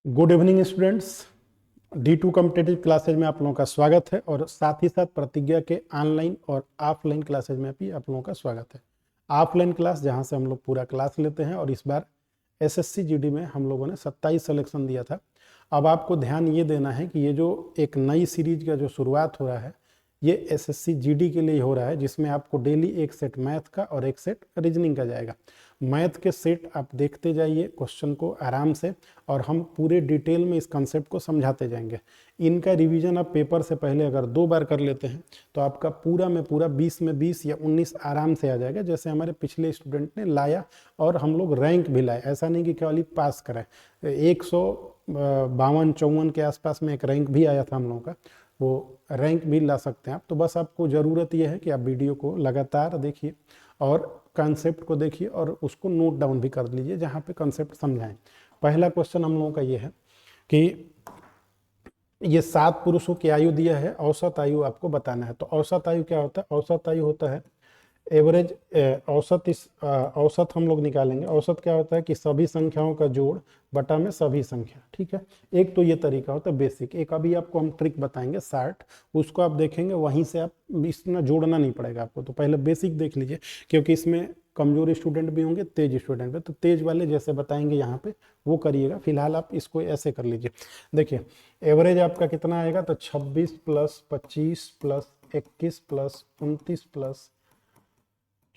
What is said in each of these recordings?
Good evening students. D2 competitive classes में आप लोगों का स्वागत है और साथ ही साथ प्रतिज्ञा के ऑनलाइन और ऑफलाइन क्लासेज में भी आप लोगों का स्वागत है। ऑफलाइन क्लास जहां से हम लोग पूरा क्लास लेते हैं और इस बार एसएससी जीडी में हम लोगों ने 27 सिलेक्शन दिया था। अब आपको ध्यान ये देना है कि ये जो एक नई सीरीज का जो शुरुआत हो रहा है ये एसएससी जीडी के लिए हो रहा है, जिसमें आपको डेली एक सेट मैथ का और एक सेट रीजनिंग का जाएगा। मैथ के सेट आप देखते जाइए क्वेश्चन को आराम से और हम पूरे डिटेल में इस कंसेप्ट को समझाते जाएंगे। इनका रिवीजन आप पेपर से पहले अगर 2 बार कर लेते हैं तो आपका पूरा में पूरा 20 में 20 या 19 आराम से आ जाएगा, जैसे हमारे पिछले स्टूडेंट ने लाया और हम लोग रैंक भी लाए। ऐसा नहीं कि केवल पास करें, 152-54 के आसपास में एक रैंक भी आया था हम लोगों का, वो रैंक भी ला सकते हैं आप। तो बस आपको ज़रूरत यह है कि आप वीडियो को लगातार देखिए और कंसेप्ट को देखिए और उसको नोट डाउन भी कर लीजिए जहाँ पे कंसेप्ट समझाएं। पहला क्वेश्चन हम लोगों का ये है कि ये 7 पुरुषों की आयु दिया है, औसत आयु आपको बताना है। तो औसत आयु क्या होता है? औसत आयु होता है एवरेज, औसत हम लोग निकालेंगे। औसत क्या होता है कि सभी संख्याओं का जोड़ बटा में सभी संख्या, ठीक है। एक तो ये तरीका होता है बेसिक। एक अभी आपको हम ट्रिक बताएंगे 60, उसको आप देखेंगे, वहीं से आप इसमें जोड़ना नहीं पड़ेगा आपको। तो पहले बेसिक देख लीजिए, क्योंकि इसमें कमजोर स्टूडेंट भी होंगे, तेज स्टूडेंट भी। तो तेज वाले जैसे बताएंगे यहाँ पे वो करिएगा, फिलहाल आप इसको ऐसे कर लीजिए। देखिए एवरेज आपका कितना आएगा, तो 26 plus 25 plus 21 plus 29 plus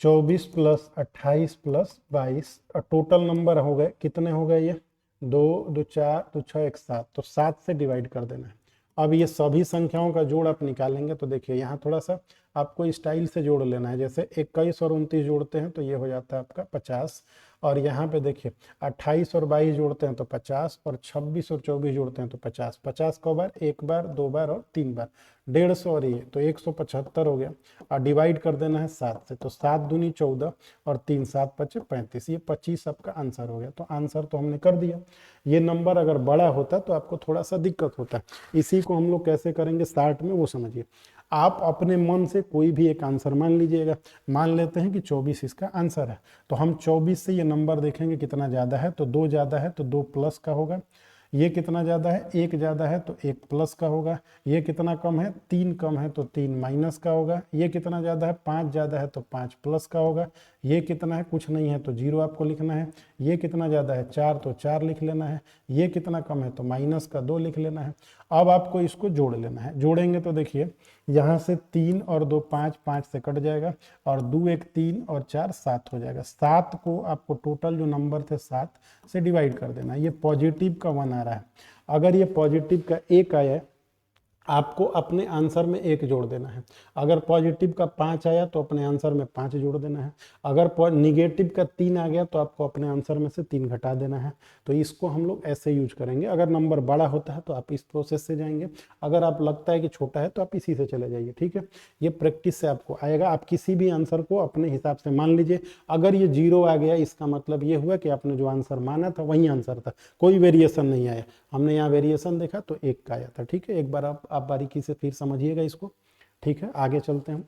24 plus 28 plus 22, और टोटल नंबर हो गए कितने हो गए? ये 2 2 4 2 6 1 7। तो 7 से डिवाइड कर देना है। अब ये सभी संख्याओं का जोड़ आप निकालेंगे तो देखिए यहाँ थोड़ा सा आपको स्टाइल से जोड़ लेना है। जैसे 21 और 29 जोड़ते हैं तो ये हो जाता है आपका 50, और यहाँ पे देखिए 28 और 22 जोड़ते हैं तो 50, और 26 और 24 जोड़ते हैं तो 50। 50 को बार, एक बार, 2 बार और 3 बार, 150 और ये तो 175 हो गया। और डिवाइड कर देना है 7 से, तो 7 दूनी 14 और 3 7 5 35, ये 25 आपका आंसर हो गया। तो आंसर तो हमने कर दिया। ये नंबर अगर बड़ा होता तो आपको थोड़ा सा दिक्कत होता। इसी को हम लोग कैसे करेंगे स्टार्ट में वो समझिए। आप अपने मन से कोई भी एक आंसर मान लीजिएगा। मान लेते हैं कि 24 इसका आंसर है, तो हम 24 से ये नंबर देखेंगे कितना ज़्यादा है, तो 2 ज़्यादा है तो 2 प्लस का होगा। ये कितना ज़्यादा है? 1 ज़्यादा है तो 1 प्लस का होगा। ये कितना कम है? 3 कम है तो 3 माइनस का होगा। ये कितना ज़्यादा है? 5 ज़्यादा है तो 5 प्लस का होगा। ये कितना है? कुछ नहीं है तो 0 आपको लिखना है। ये कितना ज़्यादा है? 4 तो 4 लिख लेना है। ये कितना कम है? तो माइनस का 2 लिख लेना है। अब आपको इसको जोड़ लेना है। जोड़ेंगे तो देखिए यहाँ से 3 और 2 5, 5 से कट जाएगा, और 2 1 3 और 4 7 हो जाएगा। 7 को आपको टोटल जो नंबर थे 7 से डिवाइड कर देना है। ये पॉजिटिव का 1 आ रहा है। अगर ये पॉजिटिव का 1 आया है, आपको अपने आंसर में 1 जोड़ देना है। अगर पॉजिटिव का 5 आया तो अपने आंसर में 5 जोड़ देना है। अगर निगेटिव का 3 आ गया तो आपको अपने आंसर में से 3 घटा देना है। तो इसको हम लोग ऐसे यूज करेंगे। अगर नंबर बड़ा होता है तो आप इस प्रोसेस से जाएंगे, अगर आप लगता है कि छोटा है तो आप इसी से चले जाइए, ठीक है। ये प्रैक्टिस से आपको आएगा। आप किसी भी आंसर को अपने हिसाब से मान लीजिए। अगर ये 0 आ गया, इसका मतलब ये हुआ कि आपने जो आंसर माना था वही आंसर था, कोई वेरिएशन नहीं आया। हमने यहाँ वेरिएशन देखा तो 1 का आया था, ठीक है। एक बार आप बारीकी से फिर समझिएगा इसको, ठीक है। आगे चलते हैं।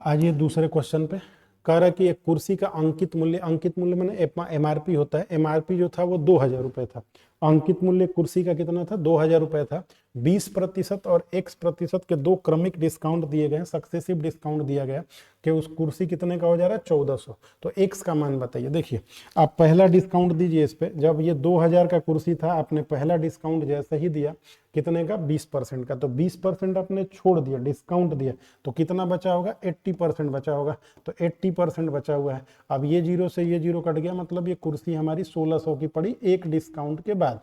आइए दूसरे क्वेश्चन पे। कह रहा है कि एक कुर्सी का अंकित मूल्य मैंने एमआरपी होता है। एमआरपी जो था वो 2000 रुपये था। अंकित मूल्य कुर्सी का कितना था? 2000 रुपये था। 20% और x% के 2 क्रमिक डिस्काउंट दिए गए, सक्सेसिव डिस्काउंट दिया गया कि उस कुर्सी कितने का हो जा रहा है? 1400। तो x का मान बताइए। देखिए आप पहला डिस्काउंट दीजिए इस पे। जब ये 2000 का कुर्सी था, आपने पहला डिस्काउंट जैसे ही दिया कितने का? 20% का। तो 20% आपने छोड़ दिया, डिस्काउंट दिया, तो कितना बचा होगा? 80% बचा होगा। तो 80% बचा हुआ है। अब ये 0 से ये 0 कट गया, मतलब ये कुर्सी हमारी 1600 की पड़ी एक डिस्काउंट के बाद।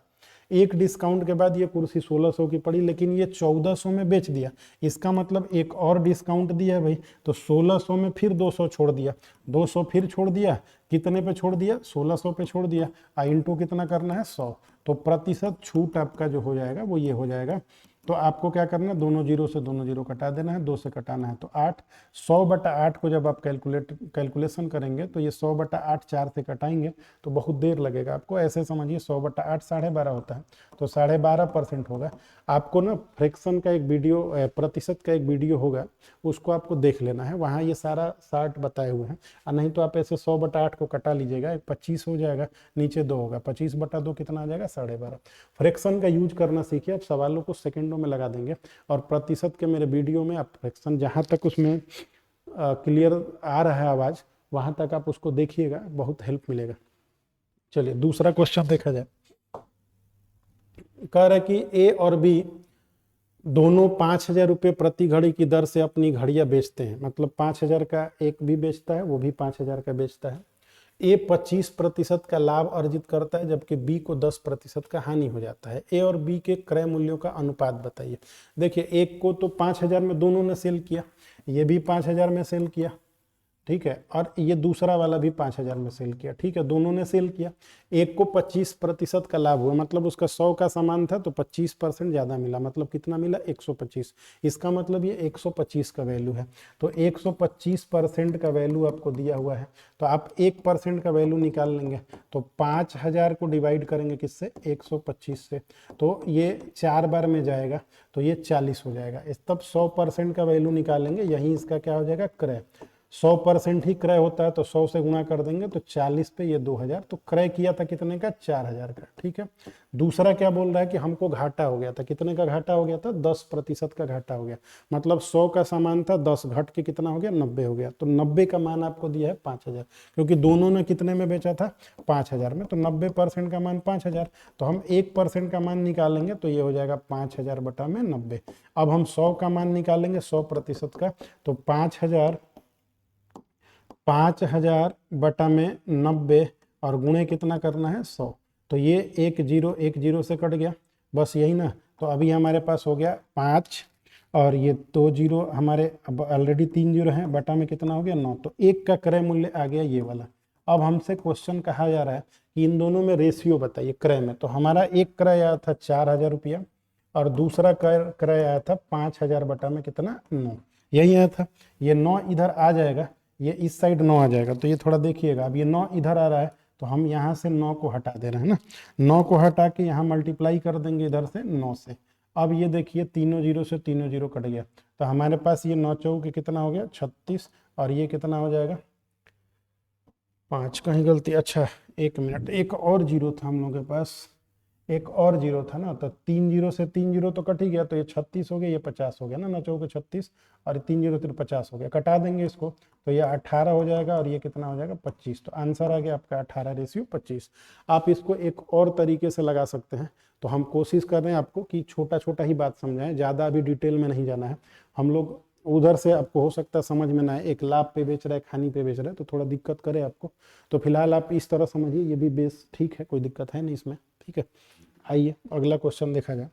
एक डिस्काउंट के बाद ये कुर्सी 1600 की पड़ी, लेकिन ये 1400 में बेच दिया। इसका मतलब एक और डिस्काउंट दिया है भाई, तो 1600 में फिर 200 छोड़ दिया। 200 फिर छोड़ दिया, कितने पे छोड़ दिया? 1600 पे छोड़ दिया। इंटू कितना करना है? 100। तो प्रतिशत छूट आपका जो हो जाएगा वो ये हो जाएगा तो आपको क्या करना है, दोनों जीरो से दोनों जीरो कटा देना है, 2 से कटाना है तो 8। 100/8 को जब आप कैलकुलेशन करेंगे तो ये 100/8 4 से कटाएंगे तो बहुत देर लगेगा आपको। ऐसे समझिए 100/8 12.5 होता है, तो 12.5% होगा। आपको ना फ्रैक्शन का एक वीडियो, प्रतिशत का एक वीडियो होगा, उसको आपको देख लेना है, वहाँ ये सारा चार्ट बताए हुए हैं। और नहीं तो आप ऐसे 100/8 को कटा लीजिएगा, 25 हो जाएगा, नीचे 2 होगा, 25/2 कितना आ जाएगा, 12.5। फ्रैक्शन का यूज करना सीखिए, आप सवालों को सेकंडों में लगा देंगे। और प्रतिशत के मेरे वीडियो में आप फ्रैक्शन जहाँ तक उसमें क्लियर आ रहा है आवाज़, वहाँ तक आप उसको देखिएगा, बहुत हेल्प मिलेगा। चलिए दूसरा क्वेश्चन देखा जाए। कह रहा है कि ए और बी दोनों 5,000 रुपये प्रति घड़ी की दर से अपनी घड़ियां बेचते हैं। मतलब 5,000 का एक भी बेचता है, वो भी 5,000 का बेचता है। ए 25% का लाभ अर्जित करता है, जबकि बी को 10% का हानि हो जाता है। ए और बी के क्रय मूल्यों का अनुपात बताइए। देखिए, एक को तो 5,000 में दोनों ने सेल किया, ये भी 5,000 में सेल किया, ठीक है, और ये दूसरा वाला भी 5,000 में सेल किया, ठीक है, दोनों ने सेल किया। एक को 25% का लाभ हुआ, मतलब उसका 100 का सामान था तो 25% ज़्यादा मिला, मतलब कितना मिला, 125। इसका मतलब ये 125 का वैल्यू है। तो 125% का वैल्यू आपको दिया हुआ है, तो आप 1% का वैल्यू निकाल लेंगे। तो 5,000 को डिवाइड करेंगे किससे, 125 से, तो ये 4 बार में जाएगा, तो ये 40 हो जाएगा। तब 100% का वैल्यू निकालेंगे, यही इसका क्या हो जाएगा, क्रय। 100% ही क्रय होता है, तो 100 से गुणा कर देंगे तो 40 पे ये 2,000, तो क्रय किया था कितने का, 4,000 का, ठीक है। दूसरा क्या बोल रहा है कि हमको घाटा हो गया था, कितने का घाटा हो गया था, 10% का घाटा हो गया। मतलब 100 का सामान था, 10 घट के कितना हो गया, 90 हो गया। तो 90 का मान आपको दिया है 5,000, क्योंकि दोनों ने कितने में बेचा था, 5,000 में, तो 90% का मान 5,000। तो हम 1% का मान निकालेंगे तो ये हो जाएगा 5,000 बटा में 90। अब हम 100 का मान निकालेंगे, 100% का, तो 5,000 बटा में 90 और गुणे कितना करना है, 100। तो ये 1 0 से कट गया, बस यही ना। तो अभी हमारे पास हो गया 5 और ये 2 0 हमारे, अब ऑलरेडी 3 0 हैं, बटा में कितना हो गया, 9। तो एक का क्रय मूल्य आ गया ये वाला। अब हमसे क्वेश्चन कहा जा रहा है कि इन दोनों में रेशियो बताइए क्रय में। तो हमारा एक क्रय आया था 4,000 रुपया और दूसरा क्रय आया था 5,000 बटा में कितना, 9। यही आया था। ये 9 इधर आ जाएगा, ये इस साइड 9 आ जाएगा, तो ये थोड़ा देखिएगा। अब ये 9 इधर आ रहा है, तो हम यहाँ से 9 को हटा दे रहे हैं ना, 9 को हटा के यहाँ मल्टीप्लाई कर देंगे इधर से 9 से। अब ये देखिए, तीनों जीरो से तीनों जीरो कट गया, तो हमारे पास ये 9 चौके कितना हो गया, 36, और ये कितना हो जाएगा, 5, कहीं गलती, अच्छा 1 मिनट, एक और जीरो था हम लोग के पास, एक और जीरो था ना, तो 3 0 से 3 0 तो कट ही गया, तो ये 36 हो गया, ये 50 हो गया ना, 9 चौके 36 और 3 0 3 50 हो गया। कटा देंगे इसको तो ये 18 हो जाएगा और ये कितना हो जाएगा, 25। तो आंसर आ गया आपका 18:25। आप इसको एक और तरीके से लगा सकते हैं। तो हम कोशिश कर रहे हैं आपको कि छोटा छोटा ही बात समझाएं, ज़्यादा अभी डिटेल में नहीं जाना है। हम लोग उधर से आपको हो सकता है समझ में ना आए, एक लाभ पे बेच रहा है, खानी पे बेच रहा है, तो थोड़ा दिक्कत करे आपको। तो फिलहाल आप इस तरह समझिए, ये भी बेस ठीक है, कोई दिक्कत है नहीं इसमें, ठीक है। आइए अगला क्वेश्चन देखा जाए।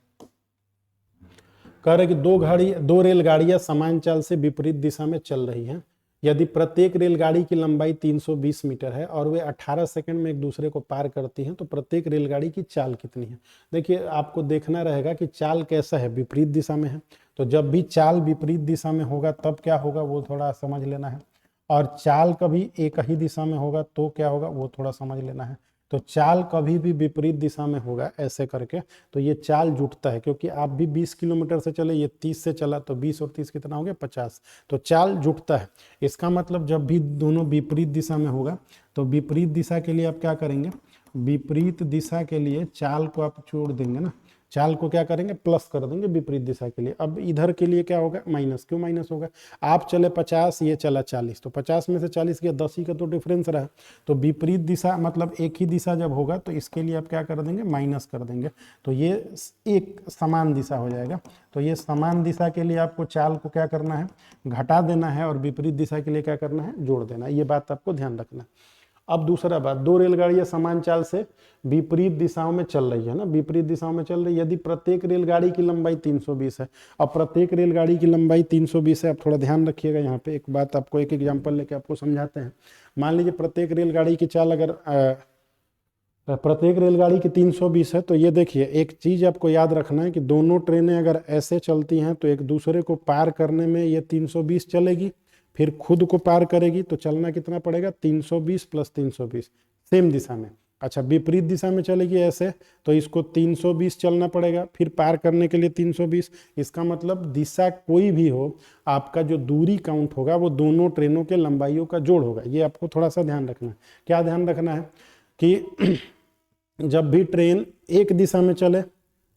कह रहे कि दो रेलगाड़ियां समान चाल से विपरीत दिशा में चल रही हैं। यदि प्रत्येक रेलगाड़ी की लंबाई 320 मीटर है और वे 18 सेकंड में एक दूसरे को पार करती हैं, तो प्रत्येक रेलगाड़ी की चाल कितनी है। देखिए, आपको देखना रहेगा कि चाल कैसा है, विपरीत दिशा में है। तो जब भी चाल विपरीत दिशा में होगा तब क्या होगा, वो थोड़ा समझ लेना है। और चाल कभी एक ही दिशा में होगा तो क्या होगा, वो थोड़ा समझ लेना है। तो चाल कभी भी विपरीत दिशा में होगा ऐसे करके, तो ये चाल जुटता है, क्योंकि आप भी 20 किलोमीटर से चले, ये 30 से चला, तो 20 और 30 कितना हो गया, 50। तो चाल जुटता है। इसका मतलब जब भी दोनों विपरीत दिशा में होगा, तो विपरीत दिशा के लिए आप क्या करेंगे, विपरीत दिशा के लिए चाल को आप छोड़ देंगे ना, चाल को क्या करेंगे, प्लस कर देंगे विपरीत दिशा के लिए। अब इधर के लिए क्या होगा, माइनस। क्यों माइनस होगा, आप चले 50, ये चला 40, तो 50 में से 40 गया, 10 ही का तो डिफरेंस रहा। तो विपरीत दिशा मतलब एक ही दिशा जब होगा तो इसके लिए आप क्या कर देंगे, माइनस कर देंगे। तो ये एक समान दिशा हो जाएगा। तो ये समान दिशा के लिए आपको चाल को क्या करना है, घटा देना है, और विपरीत दिशा के लिए क्या करना है, जोड़ देना है। ये बात आपको ध्यान रखना है। अब दूसरा बात, दो रेलगाड़ियां समान चाल से विपरीत दिशाओं में चल रही है ना, विपरीत दिशाओं में चल रही है। यदि प्रत्येक रेलगाड़ी की लंबाई 320 है, अब प्रत्येक रेलगाड़ी की लंबाई 320 है। अब थोड़ा ध्यान रखिएगा, यहाँ पे एक बात आपको, एक एग्जांपल लेके आपको समझाते हैं। मान लीजिए प्रत्येक रेलगाड़ी की चाल अगर प्रत्येक रेलगाड़ी की 320 है। तो ये देखिए एक चीज़ आपको याद रखना है कि दोनों ट्रेनें अगर ऐसे चलती हैं तो एक दूसरे को पार करने में ये 320 चलेगी, फिर खुद को पार करेगी तो चलना कितना पड़ेगा, 320 प्लस 320 सेम दिशा में। अच्छा विपरीत दिशा में चलेगी ऐसे तो इसको 320 चलना पड़ेगा, फिर पार करने के लिए 320। इसका मतलब दिशा कोई भी हो, आपका जो दूरी काउंट होगा वो दोनों ट्रेनों के लंबाइयों का जोड़ होगा। ये आपको थोड़ा सा ध्यान रखना है। क्या ध्यान रखना है कि जब भी ट्रेन एक दिशा में चले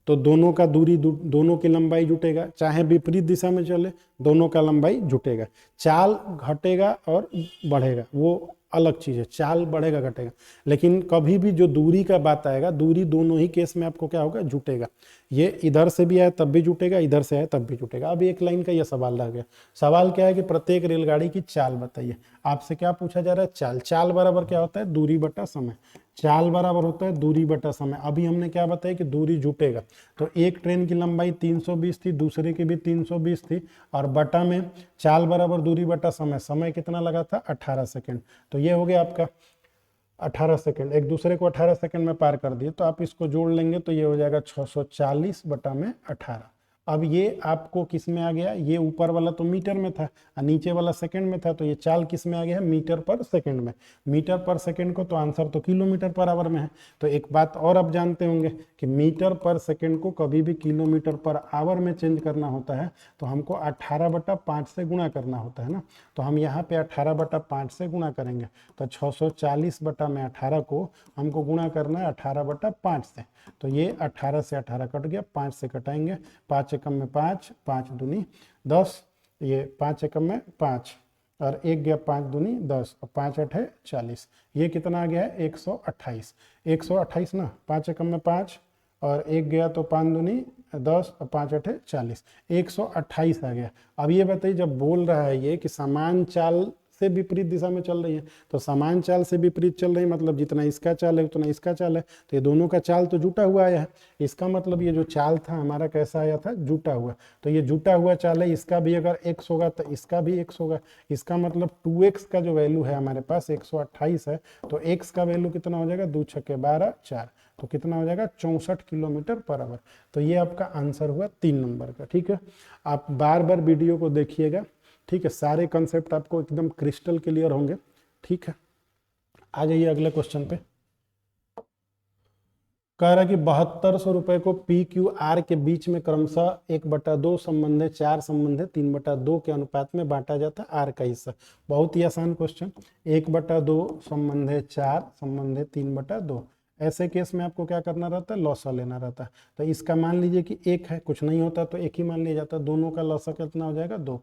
तो दोनों का दूरी दोनों की लंबाई जुटेगा, चाहे विपरीत दिशा में चले दोनों का लंबाई जुटेगा। चाल घटेगा और बढ़ेगा वो अलग चीज़ है, चाल बढ़ेगा घटेगा, लेकिन कभी भी जो दूरी का बात आएगा, दूरी दोनों ही केस में आपको क्या होगा, जुटेगा। ये इधर से भी आए तब भी जुटेगा, इधर से आए तब भी जुटेगा। अब एक लाइन का ये सवाल रह गया। सवाल क्या है कि प्रत्येक रेलगाड़ी की चाल बताइए। आपसे क्या पूछा जा रहा है, चाल। चाल बराबर क्या होता है, दूरी बटा समय। चाल बराबर होता है दूरी बटा समय। अभी हमने क्या बताया कि दूरी जुटेगा, तो एक ट्रेन की लंबाई 320 थी, दूसरे की भी 320 थी, और बटा में चाल बराबर दूरी बटा समय। समय कितना लगा था, 18 सेकेंड। तो ये हो गया आपका 18 सेकेंड, एक दूसरे को 18 सेकेंड में पार कर दिए। तो आप इसको जोड़ लेंगे तो ये हो जाएगा 640 बटा में 18। अब ये आपको किस में आ गया, ये ऊपर वाला तो मीटर में था और नीचे वाला सेकंड में था, तो ये चाल किस में आ गया है, मीटर पर सेकंड में। मीटर पर सेकंड को तो आंसर तो किलोमीटर पर आवर में है। तो एक बात और आप जानते होंगे कि मीटर पर सेकंड को कभी भी किलोमीटर पर आवर में चेंज करना होता है तो हमको 18/5 से गुणा करना होता है ना। तो हम यहाँ पे 18/5 से गुणा करेंगे, तो 640 बटा में 18 को हमको गुणा करना है 18/5 से। तो ये 18 से 18 कट गया, 5 से कटाएंगे, 5 एकम में 5, 5 दूनी 10, ये 5 एकम में 5 और 1 गया 5 दूनी 10 और 5 8 है 40। ये कितना आ गया है, 128। 128 ना, 5 एकम में 5 और 1 गया तो 5 दूनी 10 और 5 8 है 40, 128 आ गया। अब ये बताइए, जब बोल रहा है ये कि समान चाल से विपरीत दिशा में चल रही है, तो समान चाल से विपरीत चल रही है मतलब जितना इसका चाल है उतना इसका चाल है, तो ये दोनों का चाल तो जुटा हुआ आया है। इसका मतलब ये जो चाल था हमारा कैसा आया था, जुटा हुआ। तो ये जुटा हुआ चाल है, इसका भी अगर x होगा तो इसका भी x होगा। इसका मतलब 2x का जो वैल्यू है हमारे पास 128 है, तो x का वैल्यू कितना हो जाएगा, 2 छक्के 12 4, तो कितना हो जाएगा 64 किलोमीटर पर आवर। तो ये आपका आंसर हुआ 3 नंबर का। ठीक है, आप बार बार वीडियो को देखिएगा, ठीक है, सारे कंसेप्ट आपको एकदम क्रिस्टल क्लियर होंगे। ठीक है, आ जाइए अगले क्वेश्चन पे। कह रहा है कि 7200 रुपए को पी क्यू आर के बीच में क्रमशः 1/2 संबंधे 4 संबंधे 3/2 के अनुपात में बांटा जाता है आर का हिस्सा। बहुत ही आसान क्वेश्चन, 1/2 संबंधे 4 संबंधे 3/2। ऐसे केस में आपको क्या करना रहता है, लॉसा लेना रहता है। तो इसका मान लीजिए कि 1 है, कुछ नहीं होता तो 1 ही मान लिया जाता है। दोनों का लॉसा कितना हो जाएगा, 2।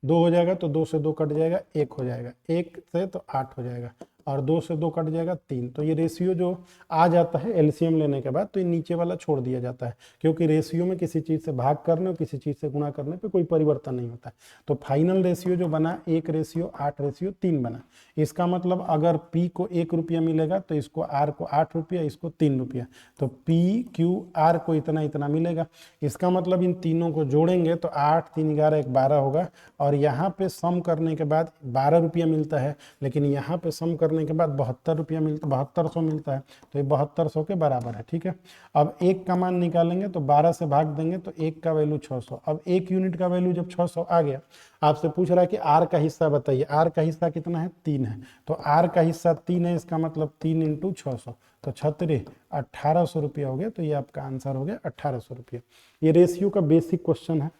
2 हो जाएगा तो 2 से 2 कट जाएगा, 1 हो जाएगा, 1 से तो 8 हो जाएगा और 2 से 2 कट जाएगा 3। तो ये रेशियो जो आ जाता है एलसीएम लेने के बाद, तो ये नीचे वाला छोड़ दिया जाता है, क्योंकि रेशियो में किसी चीज़ से भाग करने और किसी चीज़ से गुणा करने पे कोई परिवर्तन नहीं होता है। तो फाइनल रेशियो जो बना 1:8:3 बना। इसका मतलब अगर P को 1 रुपया मिलेगा तो इसको R को 8 रुपया, इसको 3 रुपया, तो PQR को इतना इतना मिलेगा। इसका मतलब इन तीनों को जोड़ेंगे तो 8 3 11 12 होगा, और यहाँ पे सम करने के बाद 12 रुपया मिलता है, लेकिन यहाँ पे सम करने के बाद 72 रुपया मिलता, 7200 मिलता है, तो ये 7200 के बराबर है। ठीक है, अब 1 का मान निकालेंगे तो 12 से भाग देंगे तो 1 का वैल्यू 600। अब 1 यूनिट का वैल्यू जब 600 आ गया, आपसे पूछ रहा है कि आर का हिस्सा बताइए। आर का हिस्सा कितना है, 3 है, तो आर का हिस्सा 3 है, इसका मतलब 3 × 600, तो 36 1800 रुपया हो गया। तो ये आपका आंसर हो गया 1800 रुपया। ये रेशियो का बेसिक क्वेश्चन है,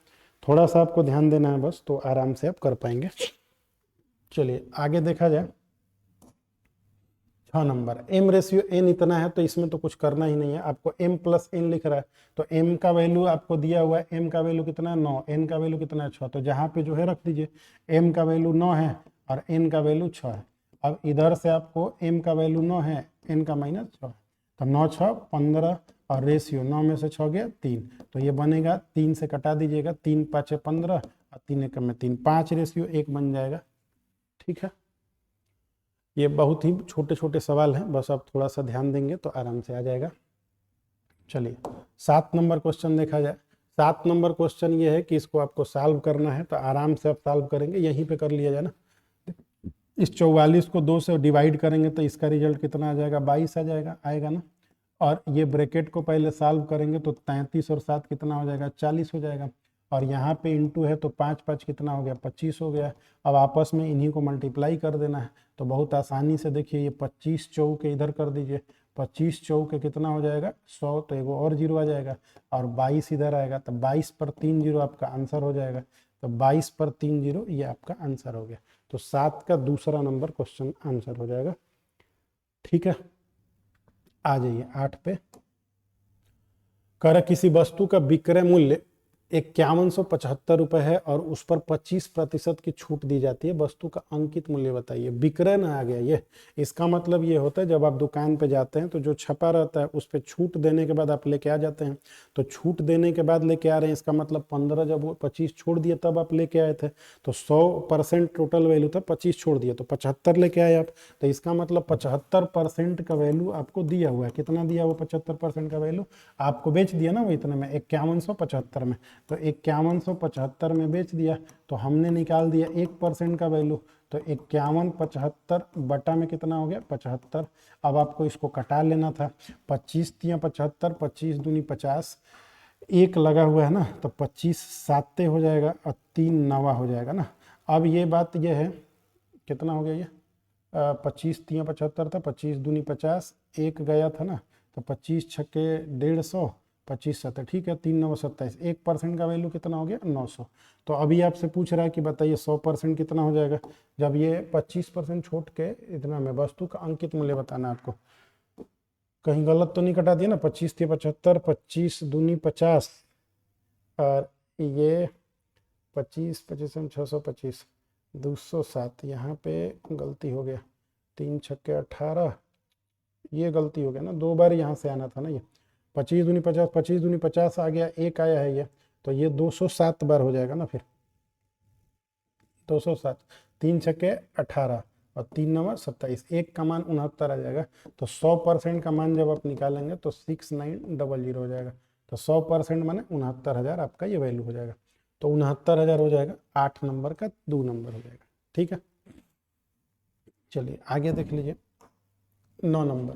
थोड़ा सा आपको ध्यान देना है बस, तो आराम से आप कर पाएंगे। चलिए आगे देखा जाए। 6 नंबर, m/n इतना है तो इसमें तो कुछ करना ही नहीं है, आपको m+n लिख रहा है, तो m का वैल्यू आपको दिया हुआ है, m का वैल्यू कितना है 9, n का वैल्यू कितना है 6, तो जहाँ पे जो है रख दीजिए, m का वैल्यू 9 है और n का वैल्यू 6 है। अब इधर से आपको m का वैल्यू 9 है, n का -6 है, तो 9 6 15 और रेशियो 9 में से 6 गया 3, तो ये बनेगा 3 से कटा दीजिएगा, 3 5 15 और 3 1 में 3, 5:1 बन जाएगा। ठीक है, ये बहुत ही छोटे छोटे सवाल हैं, बस आप थोड़ा सा ध्यान देंगे तो आराम से आ जाएगा। चलिए 7 नंबर क्वेश्चन देखा जाए। 7 नंबर क्वेश्चन ये है कि इसको आपको सॉल्व करना है, तो आराम से आप सॉल्व करेंगे, यहीं पे कर लिया जाए ना, इस 44 को 2 से डिवाइड करेंगे तो इसका रिजल्ट कितना आ जाएगा, 22 आ जाएगा, आएगा ना। और ये ब्रैकेट को पहले सॉल्व करेंगे तो 33 और 7 कितना हो जाएगा, 40 हो जाएगा। और यहाँ पे इंटू है तो 5 5 कितना हो गया, 25 हो गया। अब आपस में इन्हीं को मल्टीप्लाई कर देना है। तो बहुत आसानी से देखिए, ये 25 चौके इधर कर दीजिए, 25 चौके कितना हो जाएगा, 100, तो एगो और जीरो आ जाएगा, और 22 इधर आएगा, तो 22 पर 3 जीरो आपका आंसर हो जाएगा। तो 22 पर 3 जीरो ये आपका आंसर हो गया। तो 7 का दूसरा नंबर क्वेश्चन आंसर हो जाएगा। ठीक है, आ जाइए 8 पे। कर किसी वस्तु का विक्रय मूल्य 5175 रुपए है और उस पर 25% की छूट दी जाती है, वस्तु का अंकित मूल्य बताइए। विक्रय ना आ गया ये, इसका मतलब ये होता है जब आप दुकान पे जाते हैं तो जो छपा रहता है उस पर छूट देने के बाद आप लेके आ जाते हैं। तो छूट देने के बाद लेके आ रहे हैं, इसका मतलब 15 जब वो 25 छोड़ दिए तब आप लेके आए थे, तो 100% टोटल वैल्यू था, 25 छोड़ दिए तो 75 लेके आए आप। तो इसका मतलब 75% का वैल्यू आपको दिया हुआ है। कितना दिया हुआ, 75% का वैल्यू आपको बेच दिया ना वो इतने में, 5175 में। तो 5175 में बेच दिया, तो हमने निकाल दिया 1% का वैल्यू। तो 5175 बटा में कितना हो गया, 75। अब आपको इसको कटा लेना था, 25 तिया 75, 25 दूनी 50, एक लगा हुआ है ना, तो 25 साते हो जाएगा और 3 नवा हो जाएगा ना। अब ये बात ये है, कितना हो गया ये, 25 तिया 75 था, 25 दूनी 50, एक गया था ना, तो 25 छक्के 150, 25 7, ठीक है, 3 9 27, 1% का वैल्यू कितना हो गया, 900। तो अभी आपसे पूछ रहा है कि बताइए 100% कितना हो जाएगा। जब ये 25% छोड़ के इतना में वस्तु का अंकित मूल्य बताना है आपको। कहीं गलत तो नहीं कटा दिया ना, 25 थी 75, 25 दूनी 50, और ये 25 25 625, 207, यहाँ पे गलती हो गया, 3 छक्के 18, ये गलती हो गया ना, 2 बार यहाँ से आना था ना। ये 25 दूनी 50, 25 दूनी 50 आ गया, एक आया है ये, तो ये 207 बार हो जाएगा ना। फिर 207, 3 छक्के 18 और 3 नवा 27, एक का मान 69 आ जाएगा। तो 100% का मान जब आप निकालेंगे तो 6900 हो जाएगा। तो 100% माने 69,000 आपका ये वैल्यू हो जाएगा। तो 69,000 हो जाएगा, 8 नंबर का 2 नंबर हो जाएगा। ठीक है, चलिए आगे देख लीजिए। 9 नंबर,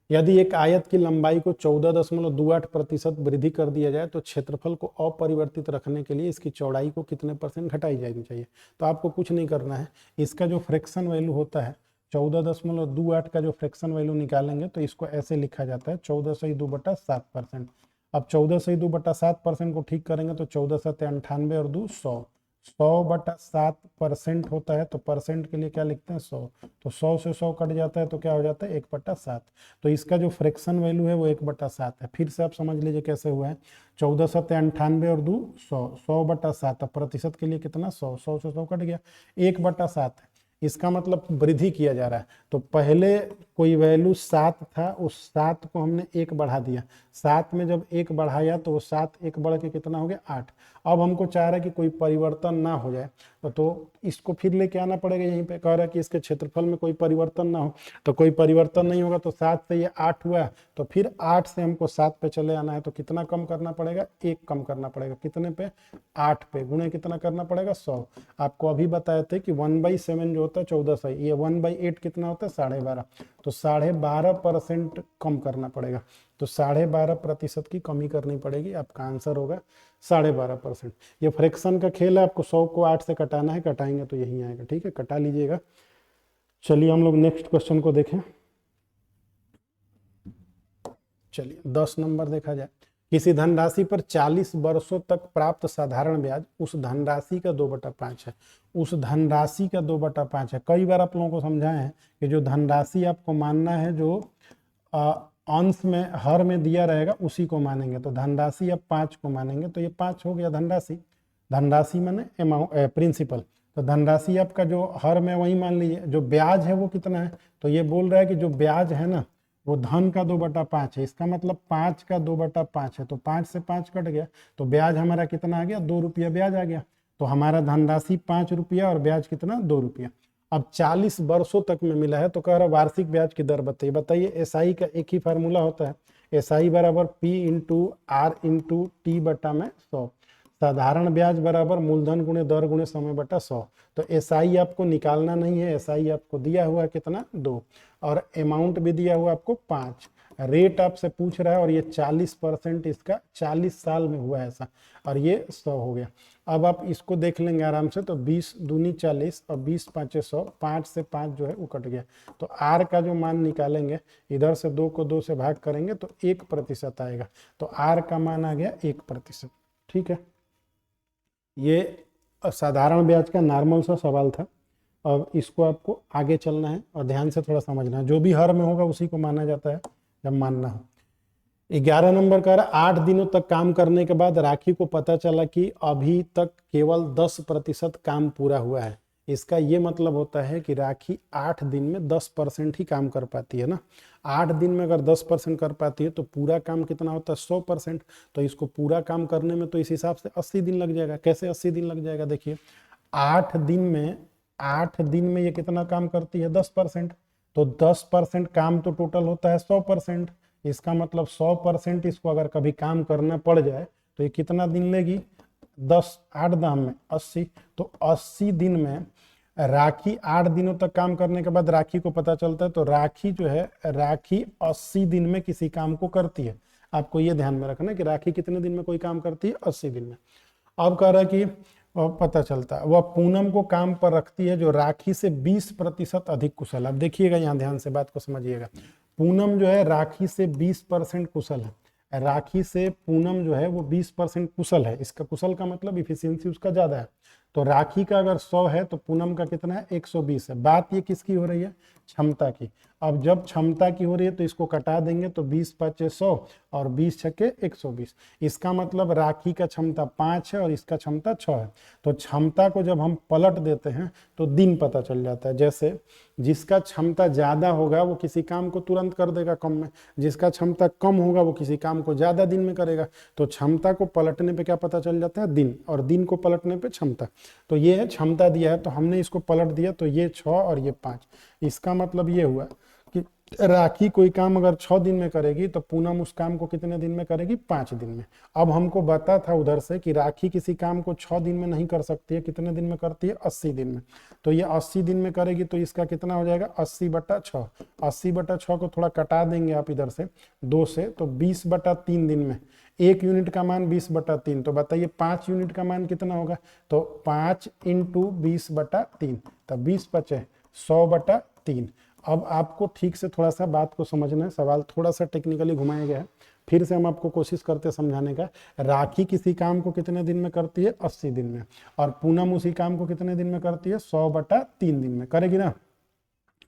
यदि एक आयत की लंबाई को 14.28% वृद्धि कर दिया जाए तो क्षेत्रफल को अपरिवर्तित रखने के लिए इसकी चौड़ाई को कितने % घटाई जानी चाहिए। तो आपको कुछ नहीं करना है, इसका जो फ्रैक्शन वैल्यू होता है 14.28 का जो फ्रैक्शन वैल्यू निकालेंगे तो इसको ऐसे लिखा जाता है 14/2/7%। अब 14/2/7% को ठीक करेंगे तो 14×98 और 2 100, 100/7% होता है, तो परसेंट के लिए क्या लिखते हैं 100। तो 100 से 100 कट जाता है तो क्या हो जाता है 1/7। तो इसका जो फ्रैक्शन वैल्यू है वो 1/7 है। फिर से आप समझ लीजिए कैसे हुआ है, 14×98 और 2 100, 100/7। प्रतिशत के लिए कितना 100, 100 से 100 कट गया, 1/7 है। इसका मतलब वृद्धि किया जा रहा है। तो पहले कोई वैल्यू 7 था, उस 7 को हमने 1 बढ़ा दिया, 7 में जब 1 बढ़ाया तो वो 7 1 बढ़ के कितना हो गया 8। अब हमको चाह रहा है कि कोई परिवर्तन ना हो जाए, तो इसको फिर लेके आना पड़ेगा। यहीं पे कह रहा है कि इसके क्षेत्रफल में कोई परिवर्तन ना हो, तो कोई परिवर्तन नहीं होगा। तो 7 से ये 8 हुआ, तो फिर 8 से हमको 7 पे चले आना है, तो कितना कम करना पड़ेगा, 1 कम करना पड़ेगा। कितने पे, 8 पे, गुणे कितना करना पड़ेगा 100। आपको अभी बताए थे कि 1/7 जो होता है 1400, ये 1/8 कितना होता है 12.5, तो 12.5% कम करना पड़ेगा। तो 12.5% की कमी करनी पड़ेगी, आपका आंसर होगा 12.5%। ये फ्रैक्शन का खेल है, आपको 100 को 8 से कटाना है, कटाएंगे तो यही आएगा। ठीक है, कटा लीजिएगा। चलिए हम लोग नेक्स्ट क्वेश्चन को देखें। चलिए 10 नंबर देखा जाए। किसी धनराशि पर 40 वर्षों तक प्राप्त साधारण ब्याज उस धनराशि का 2/5 है। उस धनराशि का 2/5 है। कई बार आप लोगों को समझाए हैं कि जो धनराशि आपको मानना है, जो अंश में हर में दिया रहेगा उसी को मानेंगे। तो धनराशि अब 5 को मानेंगे, तो ये 5 हो गया धनराशि। धनराशि माने अमाउंट, प्रिंसिपल। तो धनराशि आपका जो हर में वही मान लीजिए। जो ब्याज है वो कितना है, तो ये बोल रहा है कि जो ब्याज है ना वो धन का 2/5 है। इसका मतलब 5 का 2/5 है, तो 5 से 5 कट गया, तो ब्याज हमारा कितना आ गया, 2 रुपया ब्याज आ गया। तो हमारा धनराशि 5 रुपया और ब्याज कितना 2 रुपया। अब 40 वर्षों तक में मिला है, तो कह रहा वार्षिक ब्याज की दर बताइए। बताइए, एसआई का एक ही फार्मूला होता है, एसआई बराबर P × R × T बटा में 100। साधारण ब्याज बराबर मूलधन गुणे दर गुणे समय बटा 100। तो एसआई आपको निकालना नहीं है, एसआई आपको दिया हुआ है कितना 2, और अमाउंट भी दिया हुआ आपको 5। रेट आपसे पूछ रहा है और ये 40% इसका 40 साल में हुआ है ऐसा, और ये 100 हो गया। अब आप इसको देख लेंगे आराम से, तो 20 दूनी 40 और 20 पाँचे 100, 5 से 5 जो है वो कट गया। तो आर का जो मान निकालेंगे, इधर से 2 को 2 से भाग करेंगे तो 1% आएगा। तो आर का मान आ गया 1%। ठीक है, ये साधारण ब्याज का नॉर्मल सा सवाल था। अब इसको आपको आगे चलना है और ध्यान से थोड़ा समझना है। जो भी हर में होगा उसी को माना जाता है जब मानना हो। 11 नंबर का 8 दिनों तक काम करने के बाद राखी को पता चला कि अभी तक केवल 10% काम पूरा हुआ है। इसका ये मतलब होता है कि राखी 8 दिन में 10% ही काम कर पाती है ना। 8 दिन में अगर 10% कर पाती है तो पूरा काम कितना होता है 100%। तो इसको पूरा काम करने में तो इस हिसाब से 80 दिन लग जाएगा। कैसे 80 दिन लग जाएगा, देखिए 8 दिन में ये कितना काम करती है 10%। तो 10% काम तो टोटल होता है 100%। इसका मतलब 100% इसको अगर कभी काम करना पड़ जाए तो ये कितना दिन लेगी, 10 8 दाम में 80। तो 80 दिन में राखी 8 दिनों तक काम करने के बाद राखी को पता चलता है, तो राखी जो है, राखी 80 दिन में किसी काम को करती है। आपको ये ध्यान में रखना कि राखी कितने दिन में कोई काम करती है, 80 दिन में। अब कह रहा है कि पता चलता है वह पूनम को काम पर रखती है जो राखी से 20% अधिक कुशल। अब देखिएगा यहाँ ध्यान से बात को समझिएगा। पूनम जो है राखी से 20% कुशल है। राखी से पूनम जो है वो 20% कुशल है। इसका कुशल का मतलब इफिशियंसी उसका ज्यादा है। तो राखी का अगर 100 है तो पूनम का कितना है, 120 है। बात ये किसकी हो रही है, क्षमता की। अब जब क्षमता की हो रही है तो इसको कटा देंगे तो 20 5 100 और 20 छक्के 120। इसका मतलब राखी का क्षमता 5 है और इसका क्षमता 6 है। तो क्षमता को जब हम पलट देते हैं तो दिन पता चल जाता है। जैसे जिसका क्षमता ज्यादा होगा वो किसी काम को तुरंत कर देगा कम में, जिसका क्षमता कम होगा वो किसी काम को ज्यादा दिन में करेगा। तो क्षमता को पलटने पे क्या पता चल जाता है, दिन, और दिन को पलटने पे क्षमता। तो ये है क्षमता दिया है तो हमने इसको पलट दिया तो ये 6 और ये 5। इसका मतलब ये हुआ कि राखी कोई काम अगर 6 दिन में करेगी तो पूनम उस काम को कितने दिन में करेगी, 5 दिन में। अब हमको बता था उधर से कि राखी किसी काम को 6 दिन में नहीं कर सकती है, कितने दिन में करती है, 80 दिन में। तो ये 80 दिन में करेगी तो इसका कितना हो जाएगा, 80/6। 80/6 को थोड़ा कटा देंगे आप इधर से 2 से, तो 20/3 दिन में। 1 यूनिट का मान 20/3। तो बताइए 5 यूनिट का मान कितना होगा, तो 5 × 20/3, तब 20 बचे 100/3। अब आपको ठीक से थोड़ा सा बात को समझना है। सवाल थोड़ा सा टेक्निकली घुमाया गया है, फिर से हम आपको कोशिश करते हैं समझाने का। राखी किसी काम को कितने दिन में करती है, 80 दिन में, और पूनम उसी काम को कितने दिन में करती है, 100/3 दिन में करेगी ना।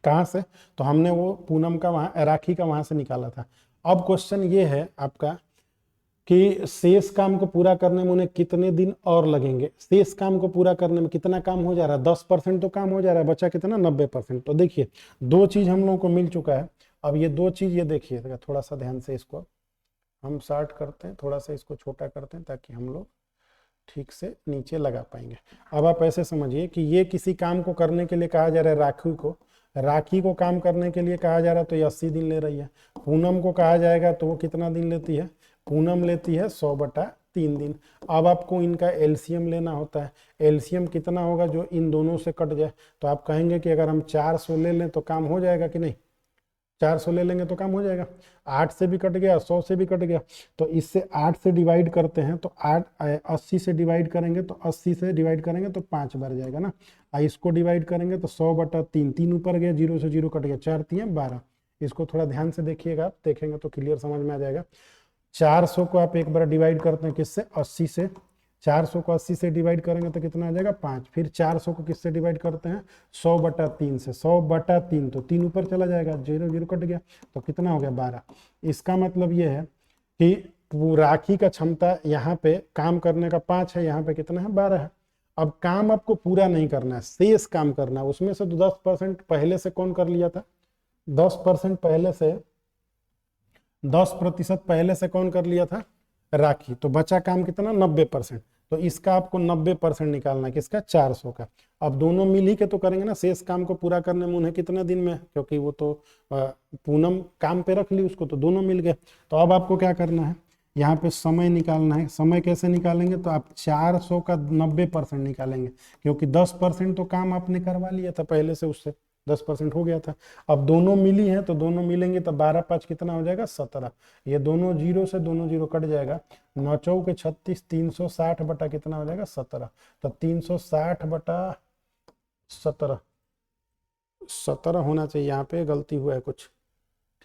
कहाँ से, तो हमने वो पूनम का वहाँ, राखी का वहाँ से निकाला था। अब क्वेश्चन ये है आपका कि शेष काम को पूरा करने में उन्हें कितने दिन और लगेंगे। शेष काम को पूरा करने में कितना काम हो जा रहा है, 10% तो काम हो जा रहा है, बचा कितना, 90%। तो देखिए 2 चीज हम लोगों को मिल चुका है। अब ये 2 चीज, ये देखिए थोड़ा सा ध्यान से, इसको हम शार्ट करते हैं, थोड़ा सा इसको छोटा करते हैं ताकि हम लोग ठीक से नीचे लगा पाएंगे। अब आप ऐसे समझिए कि ये किसी काम को करने के लिए कहा जा रहा है राखी को काम करने के लिए कहा जा रहा है, तो ये 80 दिन ले रही है। पूनम को कहा जाएगा तो वो कितना दिन लेती है, पूनम लेती है 100/3 दिन। अब आपको इनका एलसीएम लेना होता है। एलसीएम कितना होगा जो इन दोनों से कट जाए, तो आप कहेंगे कि अगर हम 400 ले लें तो काम हो जाएगा कि नहीं, 400 ले लेंगे तो काम हो जाएगा। 8 से भी कट गया, 100 से भी कट गया, तो इससे 8 से डिवाइड करते हैं तो 80 से डिवाइड करेंगे तो 80 से डिवाइड करेंगे तो 5 बार जाएगा ना। इसको डिवाइड करेंगे तो 100/3, 3 ऊपर गया, 0 से 0 कट गया, 4 3 12। इसको थोड़ा ध्यान से देखिएगा, आप देखेंगे तो क्लियर समझ में आ जाएगा। 400 को आप एक बार डिवाइड करते हैं किससे, 80 से। 400 को 80 से डिवाइड करेंगे तो कितना आ जाएगा, 5। फिर 400 को किससे डिवाइड करते हैं, 100/3 से। 100/3 तो 3 ऊपर चला जाएगा, 0 0 कट गया, तो कितना हो गया, 12। इसका मतलब ये है कि राखी का क्षमता यहाँ पे काम करने का 5 है, यहाँ पे कितना है, 12 है। अब काम आपको पूरा नहीं करना है, शेष काम करना है। उसमें से तो 10% पहले से कौन कर लिया था, 10% पहले से कौन कर लिया था, राखी। तो बचा काम कितना, 90%। तो इसका आपको 90% निकालना है, किसका, 400 का। अब दोनों मिल ही के तो करेंगे ना। शेष काम को पूरा करने में उन्हें कितने दिन में, क्योंकि वो तो पूनम काम पे रख ली उसको, तो दोनों मिल गए। तो अब आपको क्या करना है, यहाँ पे समय निकालना है। समय कैसे निकालेंगे, तो आप 400 का 90% निकालेंगे, क्योंकि 10% तो काम आपने करवा लिया था पहले से, उससे 10% हो गया था। अब दोनों मिली हैं तो दोनों मिलेंगे तो 12 5 कितना हो जाएगा, 17। ये दोनों जीरो से दोनों जीरो कट जाएगा, 9 चौके 36, 360 बटा कितना हो जाएगा, 17। तो 360 बटा 17, 17 होना चाहिए, यहाँ पे गलती हुआ है कुछ,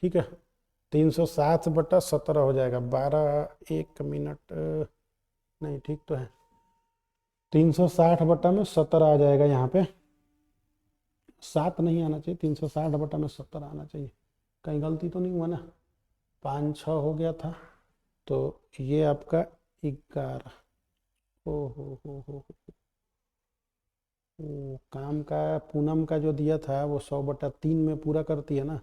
ठीक है। 360 बटा 17 हो जाएगा, 12 1 मिनट नहीं, ठीक तो है। 360 बटा में 17 आ जाएगा, यहाँ पे 7 नहीं आना चाहिए, 360 बटा में 17 आना चाहिए। कहीं गलती तो नहीं हुआ ना, 5 6 हो गया था, तो ये आपका 11। ओ हो काम का पूनम का जो दिया था वो 100/3 में पूरा करती है ना,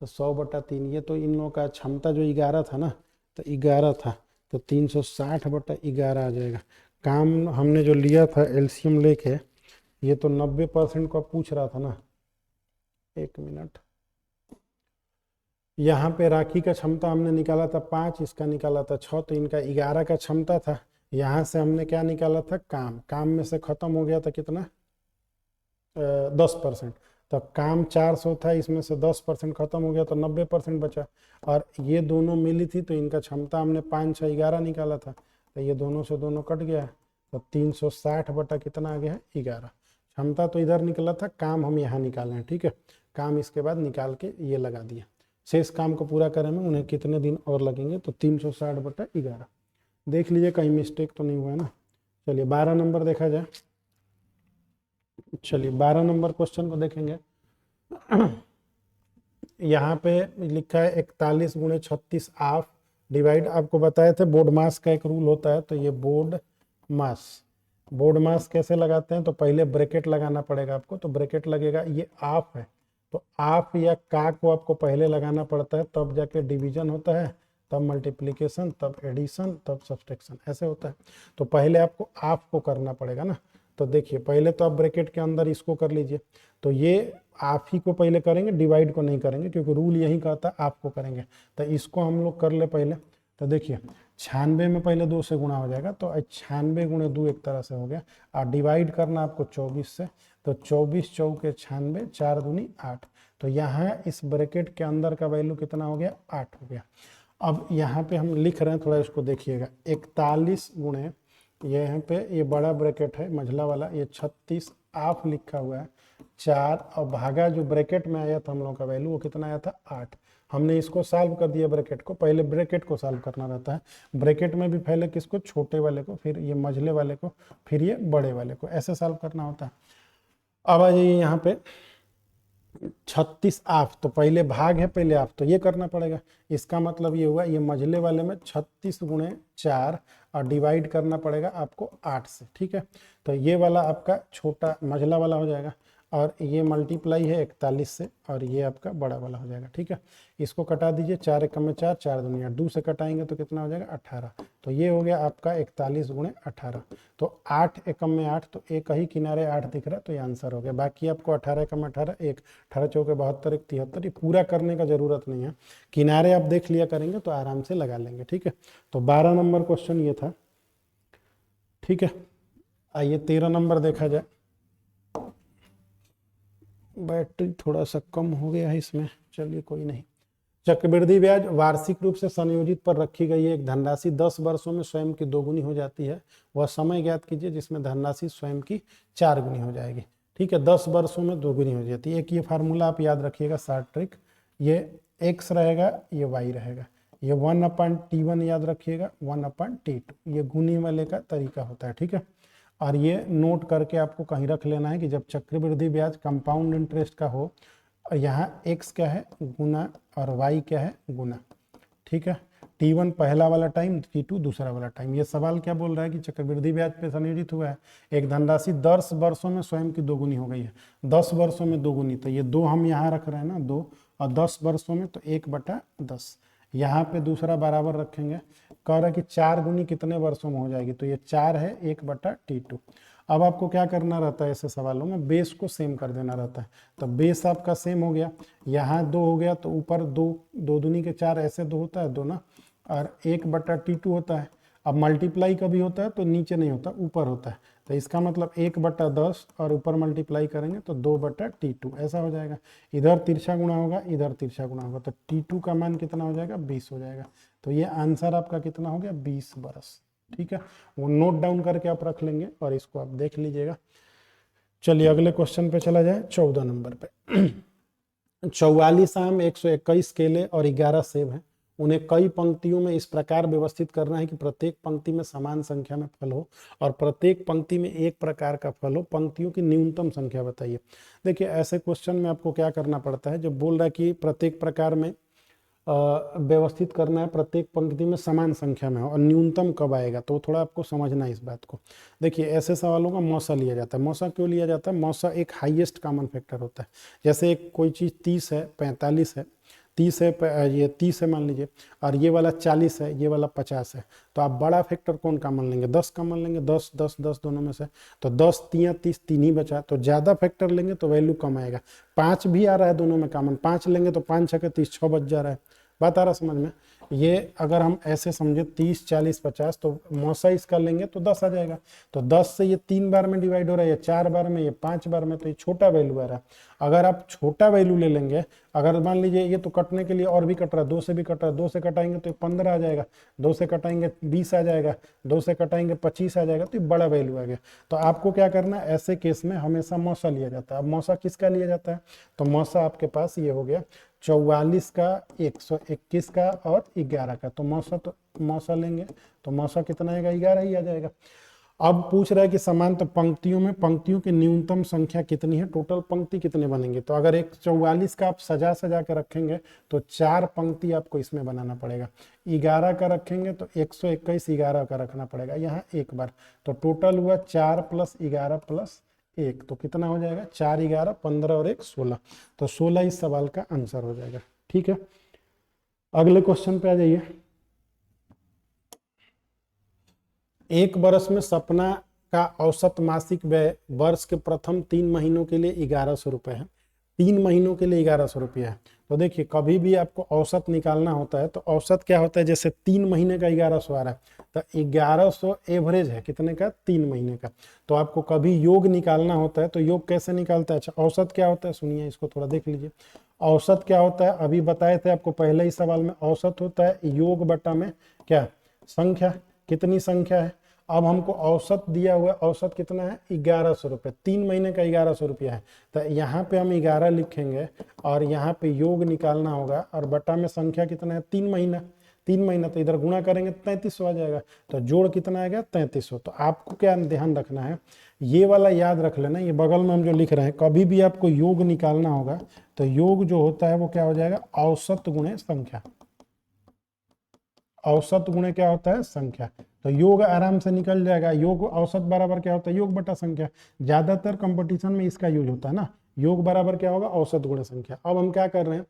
तो 100/3, ये तो इन लोगों का क्षमता जो 11 था ना, तो 11 था, तो 360/11 आ जाएगा। काम हमने जो लिया था एलसीएम लेके, ये तो 90% का पूछ रहा था ना। 1 मिनट, यहाँ पे राखी का क्षमता हमने निकाला था 5, इसका निकाला था 6, तो इनका 11 का क्षमता था। यहाँ से हमने क्या निकाला था, काम में से खत्म हो गया था कितना, 10%। तो काम 400 था, इसमें से 10% खत्म हो गया तो 90% बचा। और ये दोनों मिली थी तो इनका क्षमता हमने 5 6 11 निकाला था, तो ये दोनों से दोनों कट गया, तो 360 बटा कितना आ गया है, 11। क्षमता तो इधर निकला था, काम हम यहाँ निकाले हैं, ठीक है। काम इसके बाद निकाल के ये लगा दिया। शेष काम को पूरा करने में उन्हें कितने दिन और लगेंगे, तो 360/11। देख लीजिए कहीं मिस्टेक तो नहीं हुआ है ना। चलिए 12 नंबर देखा जाए। चलिए 12 नंबर क्वेश्चन को देखेंगे। यहाँ पे लिखा है 41 × 36 आफ डिवाइड, आपको बताए थे बोर्ड मास का एक रूल होता है, तो ये बोर्ड मास कैसे लगाते हैं, तो पहले ब्रैकेट लगाना पड़ेगा आपको, तो ब्रैकेट लगेगा, ये आफ है, तो आफ या का को आपको पहले लगाना पड़ता है, तब जाके डिवीजन होता है, तब मल्टीप्लिकेशन, तब एडिशन, तब सब्सट्रैक्शन, ऐसे होता है। तो पहले आपको आफ को करना पड़ेगा ना, तो देखिए पहले तो आप ब्रैकेट के अंदर इसको कर लीजिए, तो ये आप ही को पहले करेंगे, डिवाइड को नहीं करेंगे, क्योंकि रूल यही कहता है आपको करेंगे। तो इसको हम लोग कर ले पहले, तो देखिए 96 में पहले 2 से गुणा हो जाएगा, तो 96 × 2 एक तरह से हो गया, और डिवाइड करना आपको 24 से, तो 24 चौके 96, 4 दूनी 8, तो यहाँ इस ब्रैकेट के अंदर का वैल्यू कितना हो गया, 8 हो गया। अब यहाँ पे हम लिख रहे हैं, थोड़ा इसको देखिएगा, 41 गुणे, ये यहाँ पे ये बड़ा ब्रैकेट है मझला वाला, ये 36 आफ लिखा हुआ है 4, और भागा जो ब्रैकेट में आया था हम लोगों का वैल्यू वो कितना आया था, 8। हमने इसको सॉल्व कर दिया ब्रैकेट को, पहले ब्रैकेट को सॉल्व करना रहता है, ब्रैकेट में भी पहले किसको, छोटे वाले को, फिर ये मझले वाले को, फिर ये बड़े वाले को, ऐसे सॉल्व करना होता है। अब आ जाइए यहाँ पे 36 आफ, तो पहले भाग है पहले आफ, तो ये करना पड़ेगा। इसका मतलब ये हुआ, ये मझले वाले में 36 × 4 और डिवाइड करना पड़ेगा आपको 8 से, ठीक है। तो ये वाला आपका छोटा मझला वाला हो जाएगा, और ये मल्टीप्लाई है 41 से, और ये आपका बड़ा वाला हो जाएगा, ठीक है। इसको कटा दीजिए, 4 एकम में 4, 4 दूनी 8, 2 से कटाएंगे तो कितना हो जाएगा, 18। तो ये हो गया आपका 41 × 18, तो 8 एकम में 8, तो एक ही किनारे 8 दिख रहा है, तो ये आंसर हो गया। बाकी आपको 18 एकम 18, 1 18 चौके 72, 1 73, ये पूरा करने का जरूरत नहीं है, किनारे आप देख लिया करेंगे तो आराम से लगा लेंगे, ठीक है। तो 12 नंबर क्वेश्चन ये था, ठीक है। आइए 13 नंबर देखा जाए। बैटरी थोड़ा सा कम हो गया है इसमें, चलिए कोई नहीं। चक्रवृद्धि ब्याज वार्षिक रूप से संयोजित पर रखी गई एक धनराशि 10 वर्षों में स्वयं की 2 गुनी हो जाती है, वह समय ज्ञात कीजिए जिसमें धनराशि स्वयं की 4 गुनी हो जाएगी, ठीक है। 10 वर्षों में 2 गुनी हो जाती है। एक ये फार्मूला आप याद रखिएगा, शॉर्ट ट्रिक, ये x रहेगा, ये y रहेगा, ये 1/T1 याद रखिएगा, 1/T2, ये गुनी वाले का तरीका होता है, ठीक है। और ये नोट करके आपको कहीं रख लेना है कि जब चक्रवृद्धि ब्याज कंपाउंड इंटरेस्ट का हो, और यहाँ x क्या है, गुना, और y क्या है, गुना, ठीक है। T1 पहला वाला टाइम, T2 दूसरा वाला टाइम। ये सवाल क्या बोल रहा है कि चक्रवृद्धि ब्याज पे संयोजित हुआ है एक धनराशि 10 वर्षों में स्वयं की 2 गुनी हो गई है, 10 वर्षों में 2 गुनी, तो ये 2 हम यहाँ रख रहे हैं ना, 2, और 10 वर्षों में तो 1/10, यहाँ पे दूसरा बराबर रखेंगे। कह रहा है कि 4 गुनी कितने वर्षों में हो जाएगी, तो ये 4 है, 1/T2। अब आपको क्या करना रहता है ऐसे सवालों में, बेस को सेम कर देना रहता है, तो बेस आपका सेम हो गया, यहाँ 2 हो गया, तो ऊपर 2, 2 दूनी के 4, ऐसे 2 होता है 2 ना, और 1/T2 होता है। अब मल्टीप्लाई कभी होता है तो नीचे नहीं होता, ऊपर होता है, तो इसका मतलब 1/10 और ऊपर मल्टीप्लाई करेंगे तो 2/T2 ऐसा हो जाएगा। इधर तिरछा गुणा होगा, इधर तिरछा गुणा होगा, तो T2 का मान कितना हो जाएगा, 20 हो जाएगा। तो ये आंसर आपका कितना हो गया, 20 बरस। ठीक है, वो नोट डाउन करके आप रख लेंगे और इसको आप देख लीजिएगा। चलिए अगले क्वेश्चन पे चला जाए, 14 नंबर पे। 44 आम, 121 केले और 11 सेब हैं। उन्हें कई पंक्तियों में इस प्रकार व्यवस्थित करना है कि प्रत्येक पंक्ति में समान संख्या में फल हो और प्रत्येक पंक्ति में एक प्रकार का फल हो। पंक्तियों की न्यूनतम संख्या बताइए। देखिए ऐसे क्वेश्चन में आपको क्या करना पड़ता है, जब बोल रहा है कि प्रत्येक प्रकार में व्यवस्थित करना है, प्रत्येक पंक्ति में समान संख्या में हो और न्यूनतम कब आएगा, तो थोड़ा आपको समझना है इस बात को। देखिए ऐसे सवालों का मौसा लिया जाता है। मौसा क्यों लिया जाता है, मौसा एक हाईएस्ट कॉमन फैक्टर होता है। जैसे एक कोई चीज़ 30 है, 45 है, 30 है, ये 30 है मान लीजिए, और ये वाला 40 है, ये वाला 50 है, तो आप बड़ा फैक्टर कौन कॉमन लेंगे, 10 कॉमन लेंगे, 10 10 10 दोनों में से, तो 10 3 30, 3 ही बचा। तो ज़्यादा फैक्टर लेंगे तो वैल्यू कम आएगा। 5 भी आ रहा है दोनों में कॉमन, 5 लेंगे तो 5 6 30, 6 बच जा रहा है। बात आ रहा समझ में। ये अगर हम ऐसे समझे 30 40 50, तो मौसा इसका लेंगे तो 10 आ जाएगा। तो 10 से ये 3 बार में डिवाइड हो रहा है, ये 4 बार में, ये 5 बार में, तो ये छोटा वैल्यू आ रहा है। अगर आप छोटा वैल्यू ले लेंगे, अगर मान लीजिए ये तो कटने के लिए और भी कट रहा है, 2 से भी कट रहा है, 2 से कटाएंगे तो 15 आ जाएगा, 2 से कटाएंगे 20 आ जाएगा, 2 से कटाएंगे 25 आ जाएगा, तो ये बड़ा वैल्यू आ गया। तो आपको क्या करना है, ऐसे केस में हमेशा मौसा लिया जाता है। अब मौसा किसका लिया जाता है, तो मौसा आपके पास ये हो गया 44 का, 121 का और 11 का। तो मौसा लेंगे तो मौसा कितना आएगा, 11 ही आ जाएगा। अब पूछ रहा है कि समांतर पंक्तियों में पंक्तियों की न्यूनतम संख्या कितनी है, टोटल पंक्ति कितने बनेंगे। तो अगर एक 44 का आप सजा सजा के रखेंगे तो 4 पंक्ति आपको इसमें बनाना पड़ेगा। 11 का रखेंगे तो 121 11 का रखना पड़ेगा यहाँ एक बार। तो टोटल हुआ 4 + 11 + 1, तो कितना हो जाएगा, 4 11 15 और 1 16। तो 16 इस सवाल का आंसर हो जाएगा। ठीक है, अगले क्वेश्चन पे आ जाइए। एक वर्ष में सपना का औसत मासिक व्यय वर्ष के प्रथम 3 महीनों के लिए 1100 रुपये है। 3 महीनों के लिए 1100 रुपये है। तो देखिए कभी भी आपको औसत निकालना होता है तो औसत क्या होता है, जैसे 3 महीने का 1100 आ रहा है, तो 1100 एवरेज है कितने का, 3 महीने का। तो आपको कभी योग निकालना होता है तो योग कैसे निकालता है, अच्छा औसत क्या होता है, सुनिए इसको थोड़ा देख लीजिए। औसत क्या होता है, अभी बताए थे आपको पहले ही सवाल में, औसत होता है योग बटा में क्या, संख्या, कितनी संख्या है। अब हमको औसत दिया हुआ है, औसत कितना है, 1100 रुपये, 3 महीने का 1100 रुपया है। तो यहाँ पे हम 11 लिखेंगे और यहाँ पे योग निकालना होगा और बटा में संख्या कितना है, 3 महीना, 3 महीना, तो इधर गुणा करेंगे 3300 आ जाएगा। तो जोड़ कितना आएगा, 3300। तो आपको क्या ध्यान रखना है, ये वाला याद रख लेना, ये बगल में हम जो लिख रहे हैं, कभी भी आपको योग निकालना होगा तो योग जो होता है वो क्या हो जाएगा, औसत गुणे संख्या। औसत गुणे क्या होता है, संख्या। तो योग आराम से निकल जाएगा, योग औसत बराबर क्या होता है, योग बटा संख्या। ज्यादातर कंपटीशन में इसका यूज होता है ना, योग बराबर क्या होगा, औसत गुणे संख्या। अब हम क्या कर रहे हैं,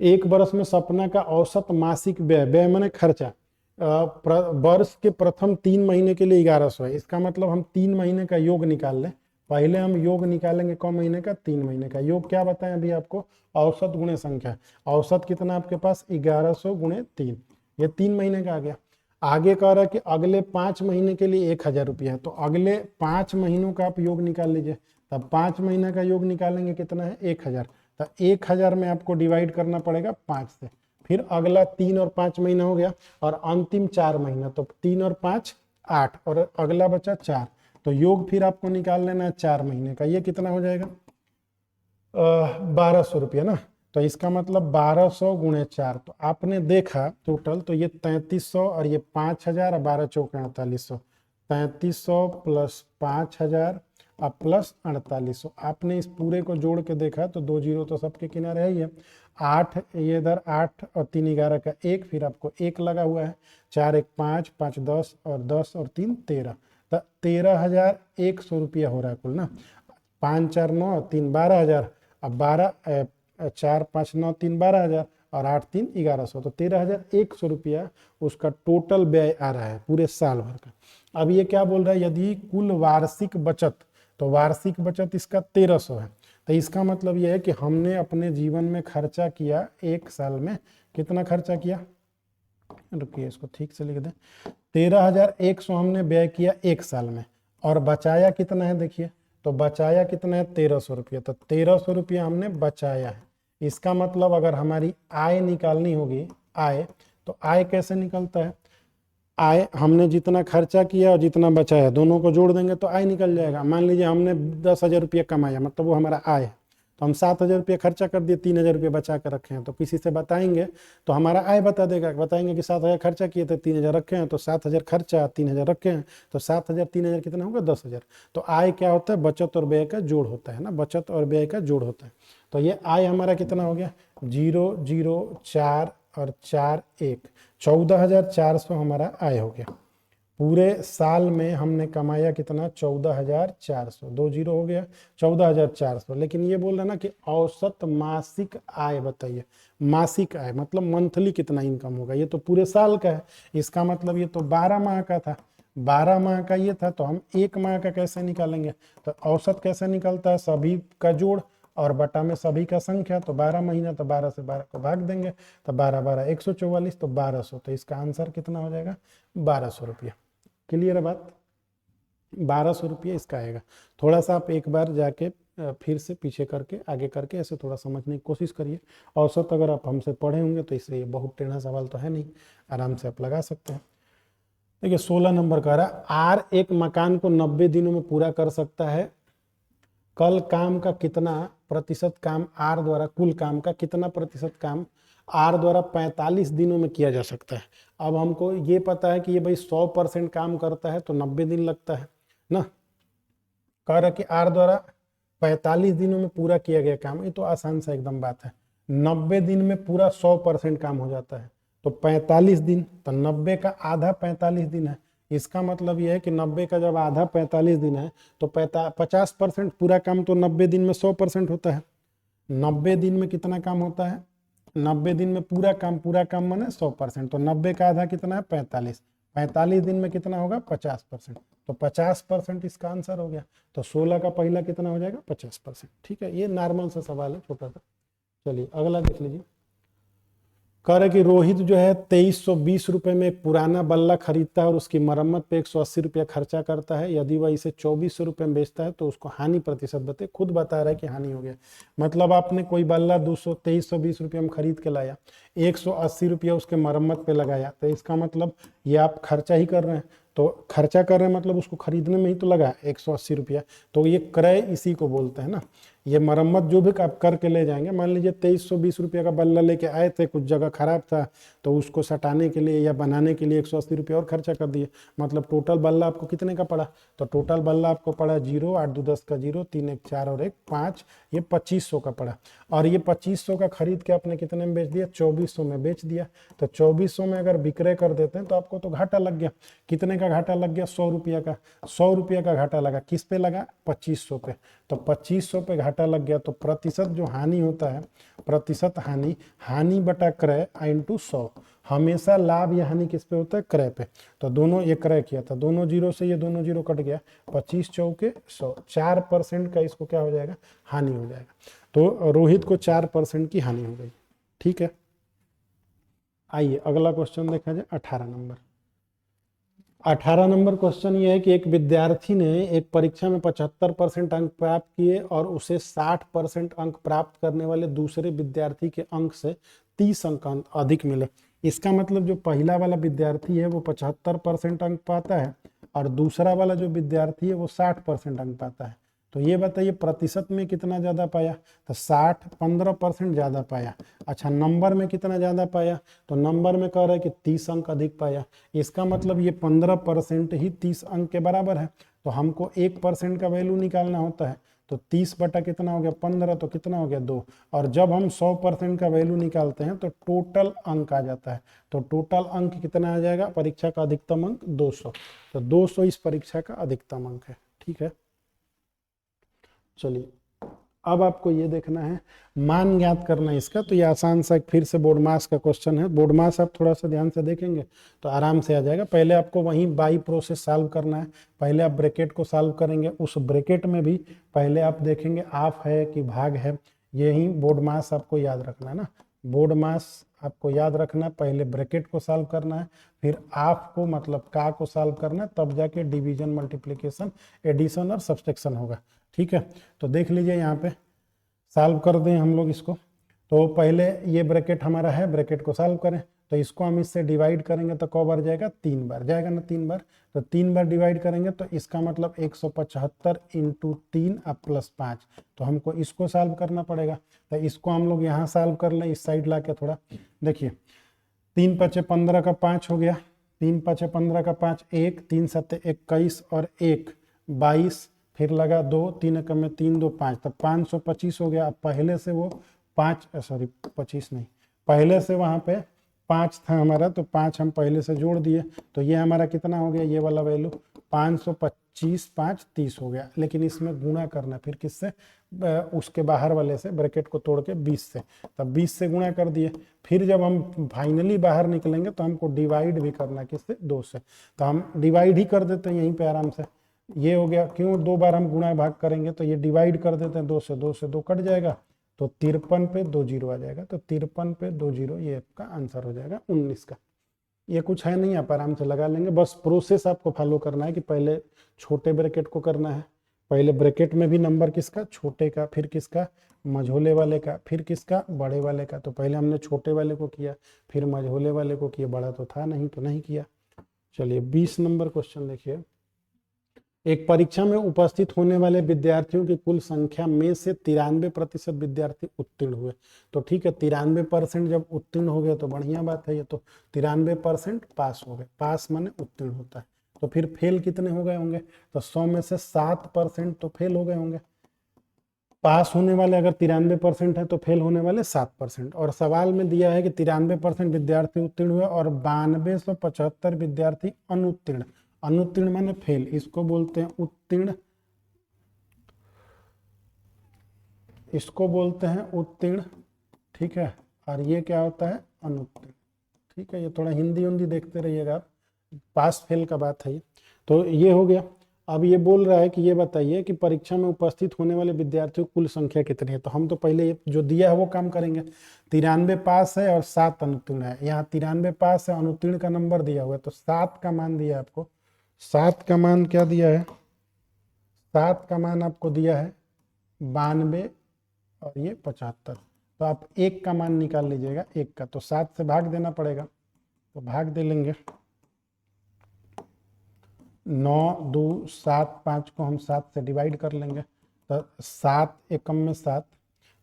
एक वर्ष में सपना का औसत मासिक व्यय, व्यय माने खर्चा, वर्ष के प्रथम 3 महीने के लिए 1100 है। इसका मतलब हम 3 महीने का योग निकाल लें। पहले हम योग निकालेंगे कौन महीने का, 3 महीने का। योग क्या बताएं अभी आपको, औसत गुणे संख्या। औसत कितना आपके पास, 1100 गुणे 3, ये 3 महीने का आ गया। आगे कह रहा है कि अगले 5 महीने के लिए 1000 रुपया है, तो अगले 5 महीनों का आप योग निकाल लीजिए। तब 5 महीने का योग निकालेंगे कितना है, 1000। तो 1000 में आपको डिवाइड करना पड़ेगा 5 से। फिर अगला 3 और 5 महीना हो गया और अंतिम 4 महीना, तो 3 और 5 8 और अगला बचा 4। तो योग फिर आपको निकाल लेना है 4 महीने का, ये कितना हो जाएगा, 1200 रुपया ना। तो इसका मतलब 1200 गुणे 4, तो आपने देखा टोटल, तो ये 3300 और ये 5000 और 12 चौके 4800, 3300 + 5000 और प्लस 4800। आपने इस पूरे को जोड़ के देखा तो 2 जीरो तो सबके किनारे है ही है। 8 ये इधर 8 और 3 11 का 1, फिर आपको 1 लगा हुआ है, 4 1 5 5 10 और 10 और 3 13, तो 13100 रुपया हो रहा है कुल ना। 5 4 9 3 12000, अब 12 4 5 9 3 12000 और 8 3 1100, तो 13100 रुपया उसका टोटल व्यय आ रहा है पूरे साल भर का। अब ये क्या बोल रहा है, यदि कुल वार्षिक बचत, तो वार्षिक बचत इसका 1300 है। तो इसका मतलब यह है कि हमने अपने जीवन में खर्चा किया, एक साल में कितना खर्चा किया, रुकिए इसको ठीक से लिख दें। 13,100 हमने व्यय किया 1 साल में, और बचाया कितना है देखिए, तो बचाया कितना है 1,300 रुपये। तो 1,300 रुपये हमने बचाया है। इसका मतलब अगर हमारी आय निकालनी होगी, आय, तो आय कैसे निकलता है, आय हमने जितना खर्चा किया और जितना बचाया दोनों को जोड़ देंगे तो आय निकल जाएगा। मान लीजिए हमने 10,000 रुपये कमाया, मतलब वो हमारा आय है, तो हम 7,000 रुपये खर्चा कर दिए, 3,000 रुपये बचा कर रखे हैं, तो किसी से बताएंगे तो हमारा आय बता देगा, बताएंगे कि 7,000 खर्चा किए थे, 3,000 रखे हैं, तो 7,000 खर्चा, 3,000 रखे हैं, तो 7,000 3,000 कितना होगा 10,000। तो आय क्या होता है, बचत और व्यय का जोड़ होता है ना, बचत और व्यय का जोड़ होता है। तो ये आय हमारा कितना हो गया 0,0,4 और 4 1, 14,400 हमारा आय हो गया। पूरे साल में हमने कमाया कितना 14,400, 2 जीरो हो गया 14,400। लेकिन ये बोल रहा ना कि औसत मासिक आय बताइए, मासिक आय मतलब मंथली कितना इनकम होगा, ये तो पूरे साल का है। इसका मतलब ये तो 12 माह का था, 12 माह का ये था, तो हम 1 माह का कैसे निकालेंगे, तो औसत कैसे निकलता है, सभी का जोड़ और बटा में सभी का संख्या, तो 12 महीना, तो 12 से 12 को भाग देंगे, तो 12 12 144, तो 1200, तो इसका आंसर कितना हो जाएगा 1200 रुपया। क्लियर है बात, 1200 रुपये इसका आएगा। थोड़ा सा आप एक बार जाके फिर से पीछे करके आगे करके ऐसे थोड़ा समझने की कोशिश करिए। औसत अगर आप हमसे पढ़े होंगे तो इसलिए बहुत टेढ़ा सवाल तो है नहीं, आराम से आप लगा सकते हैं। देखिए 16 नंबर कह रहा, आर एक मकान को 90 दिनों में पूरा कर सकता है, कल काम का कितना प्रतिशत काम आर द्वारा, कुल काम का कितना प्रतिशत काम आर द्वारा 45 दिनों में किया जा सकता है। अब हमको ये पता है कि ये भाई 100% काम करता है तो 90 दिन लगता है ना, कह रहा कि आर द्वारा 45 दिनों में पूरा किया गया काम, ये तो आसान सा एकदम बात है। 90 दिन में पूरा 100% काम हो जाता है, तो 45 दिन, तो 90 का आधा 45 दिन है। इसका मतलब यह है कि 90 का जब आधा 45 दिन है तो 50% पूरा काम तो 90 दिन में 100% होता है। 90 दिन में कितना काम होता है, 90 दिन में पूरा काम माने 100%, तो 90 का आधा कितना है 45, 45 दिन में कितना होगा 50%, तो 50% इसका आंसर हो गया। तो 16 का पहला कितना हो जाएगा 50%। ठीक है, ये नॉर्मल सा सवाल है, छोटा सा। चलिए अगला देख लीजिए। कह रहे कि रोहित जो है 2320 रुपए में एक पुराना बल्ला खरीदता है और उसकी मरम्मत पे 180 रुपया खर्चा करता है। यदि वह इसे 2400 रुपये में बेचता है तो उसको हानि प्रतिशत बताए। खुद बता रहा है कि हानि हो गया, मतलब आपने कोई बल्ला 2320 रुपये में खरीद के लाया, 180 रुपया उसके मरम्मत पे लगाया, तो इसका मतलब ये आप खर्चा ही कर रहे हैं। तो खर्चा कर रहे हैं मतलब उसको खरीदने में ही तो लगा 180 रुपया, तो ये क्रय इसी को बोलते हैं ना। ये मरम्मत जो भी आप करके ले जाएंगे, मान लीजिए 2320 रुपये का बल्ला लेके आए थे, कुछ जगह खराब था तो उसको सटाने के लिए या बनाने के लिए 180 रुपये और खर्चा कर दिए, मतलब टोटल बल्ला आपको कितने का पड़ा, तो टोटल बल्ला आपको पड़ा 0 8 2 10 का 0 3 1 4 और 1 5, ये 2500 का पड़ा। और ये 2500 का खरीद के आपने कितने में बेच दिया, 2400 में बेच दिया। तो 2400 में अगर विक्रय कर देते हैं तो आपको तो घाटा लग गया। कितने का घाटा लग गया, 100 रुपया का, 100 रुपया का घाटा लगा। किस पे लगा, 2500 पे। तो 2500 पे घाटा लग गया, तो प्रतिशत जो हानि होता है, प्रतिशत हानि, हानि बटा क्रय इंटू 100। हमेशा लाभ या हानि किस पे होता है, क्रय पे। तो दोनों, ये क्रय किया था, दोनों जीरो से ये दोनों जीरो कट गया, 25 चौके 100, 4% का इसको क्या हो जाएगा, हानि हो जाएगा। तो रोहित को 4% की हानि हो गई। ठीक है, आइए अगला क्वेश्चन देखा जाए, 18 नंबर। 18 नंबर क्वेश्चन ये है कि एक विद्यार्थी ने एक परीक्षा में 75% अंक प्राप्त किए और उसे 60% अंक प्राप्त करने वाले दूसरे विद्यार्थी के अंक से 30 अंक अधिक मिले। इसका मतलब जो पहला वाला विद्यार्थी है वो 75% अंक पाता है और दूसरा वाला जो विद्यार्थी है वो 60% अंक पाता है। तो ये बताइए प्रतिशत में कितना ज़्यादा पाया, तो 60 15% ज़्यादा पाया। अच्छा, नंबर में कितना ज़्यादा पाया, तो नंबर में कह रहा है कि 30 अंक अधिक पाया। इसका मतलब ये 15% ही 30 अंक के बराबर है। तो हमको 1% का वैल्यू निकालना होता है, तो 30 बटा कितना हो गया 15, तो कितना हो गया 2। और जब हम 100% का वैल्यू निकालते हैं तो टोटल अंक आ जाता है। तो टोटल अंक कितना आ जाएगा, परीक्षा का अधिकतम अंक 200। तो 200 इस परीक्षा का अधिकतम अंक है। ठीक है, चलिए अब आपको ये देखना है, मान ज्ञात करना है इसका। तो ये आसान सा फिर से बोर्ड मास का क्वेश्चन है। बोर्ड मास आप थोड़ा सा ध्यान से देखेंगे तो आराम से आ जाएगा। पहले आपको वहीं बाई प्रोसेस सॉल्व करना है। पहले आप ब्रैकेट को सॉल्व करेंगे, उस ब्रैकेट में भी पहले आप देखेंगे ऑफ है कि भाग है, यही बोर्ड मास आपको याद रखना है ना। बोर्ड मास आपको याद रखना है, पहले ब्रैकेट को सॉल्व करना है, फिर ऑफ को मतलब का को सॉल्व करना है, तब जाके डिवीजन, मल्टीप्लिकेशन, एडिशन और सब्सट्रैक्शन होगा। ठीक है, तो देख लीजिए यहाँ पे सॉल्व कर दें हम लोग इसको। तो पहले ये ब्रैकेट हमारा है, ब्रैकेट को सॉल्व करें, तो इसको हम इससे डिवाइड करेंगे तो कौ बार जाएगा, 3 बार जाएगा ना, 3 बार। तो 3 बार डिवाइड करेंगे तो इसका मतलब 175 इंटू 3 अब प्लस 5, तो हमको इसको सॉल्व करना पड़ेगा। तो इसको हम लोग यहाँ सॉल्व कर लें, इस साइड ला के थोड़ा देखिए, 3 पचे 15 का 5 हो गया, 3 पचे 15 का 5, 1, 3 सत्ते 21 और 1 22, फिर लगा 2, 3 एकम में 3, 2 5, तब 525 हो गया। अब पहले से वो 5 सॉरी 25 नहीं, पहले से वहाँ पे 5 था हमारा, तो 5 हम पहले से जोड़ दिए, तो ये हमारा कितना हो गया, ये वाला वैल्यू 525, 5 30 हो गया। लेकिन इसमें गुणा करना फिर किससे, उसके बाहर वाले से, ब्रैकेट को तोड़ के 20 से, तब 20 से गुणा कर दिए। फिर जब हम फाइनली बाहर निकलेंगे तो हमको डिवाइड भी करना किससे, 2 से, तो हम डिवाइड ही कर देते हैं यहीं पे आराम से। ये हो गया, क्यों 2 बार हम गुणा भाग करेंगे, तो ये डिवाइड कर देते हैं 2 से, 2 से 2 कट जाएगा, तो 53 पे 2 जीरो आ जाएगा, तो 53 पे 2 जीरो, ये आपका आंसर हो जाएगा 19 का। ये कुछ है नहीं, आप आराम से लगा लेंगे, बस प्रोसेस आपको फॉलो करना है कि पहले छोटे ब्रैकेट को करना है, पहले ब्रैकेट में भी नंबर किसका, छोटे का, फिर किसका, मझोले वाले का, फिर किसका, बड़े वाले का। तो पहले हमने छोटे वाले को किया, फिर मझोले वाले को किया, बड़ा तो था नहीं तो नहीं किया। चलिए 20 नंबर क्वेश्चन देखिए, एक परीक्षा में उपस्थित होने वाले विद्यार्थियों की कुल संख्या में से 93% विद्यार्थी उत्तीर्ण हुए। तो ठीक है, 93% जब उत्तीर्ण हो गए तो बढ़िया बात है, ये तो 93% पास हो गए, पास माने उत्तीर्ण होता है। तो फिर फेल कितने हो गए होंगे, तो 100 में से 7% तो फेल हो गए होंगे। पास होने वाले अगर 93% है तो फेल होने वाले 7%। और सवाल में दिया है कि 93% विद्यार्थी उत्तीर्ण हुए और 9275 विद्यार्थी अनुत्तीर्ण। अनुत्तीर्ण माने फेल, इसको बोलते हैं उत्तीर्ण, इसको बोलते हैं उत्तीर्ण। ठीक है, और ये क्या होता है, अनुत्तीर्ण। ठीक है, ये थोड़ा हिंदी हिंदी देखते रहिएगा आप, पास फेल का बात है ये। तो ये हो गया। अब ये बोल रहा है कि ये बताइए कि परीक्षा में उपस्थित होने वाले विद्यार्थियों की कुल संख्या कितनी है। तो हम तो पहले जो दिया है वो काम करेंगे, 93 पास है और 7 अनुत्तीर्ण है। यहाँ 93 पास है, अनुत्तीर्ण का नंबर दिया हुआ है, तो 7 का मान दिया है आपको, 7 का मान क्या दिया है, 7 का मान आपको दिया है 92 और ये 75। तो आप 1 का मान निकाल लीजिएगा, 1 का, तो 7 से भाग देना पड़ेगा, तो भाग दे लेंगे, 9 2 7, 5 को हम 7 से डिवाइड कर लेंगे, तो 7 एकम में 7,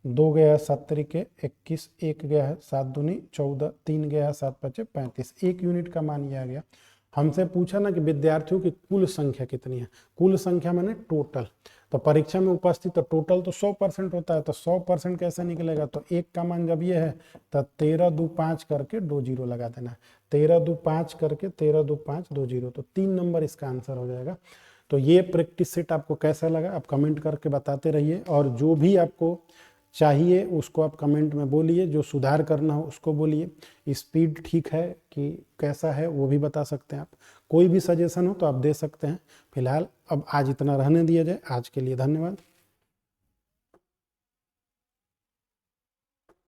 2 गया है 7 तरीके 21, 1 गया है 7 दूनी 14, 3 गया है 7 पचे 35, 1 यूनिट का मान ये आ गया। हमसे पूछा ना कि विद्यार्थियों की कुल संख्या कितनी है, कुल संख्या माने टोटल। तो परीक्षा में उपस्थित, तो टोटल तो 100% होता है, तो 100% कैसे निकलेगा, तो 1 का मान जब ये है तो 13 2 5 करके 2 जीरो लगा देना है, 13 2 5 करके 13 2 5 2 जीरो, तो 3 नंबर इसका आंसर हो जाएगा। तो ये प्रैक्टिस सेट आपको कैसा लगा आप कमेंट करके बताते रहिए, और जो भी आपको चाहिए उसको आप कमेंट में बोलिए, जो सुधार करना हो उसको बोलिए, स्पीड ठीक है कि कैसा है वो भी बता सकते हैं आप, कोई भी सजेशन हो तो आप दे सकते हैं। फिलहाल अब आज इतना रहने दिया जाए, आज के लिए धन्यवाद।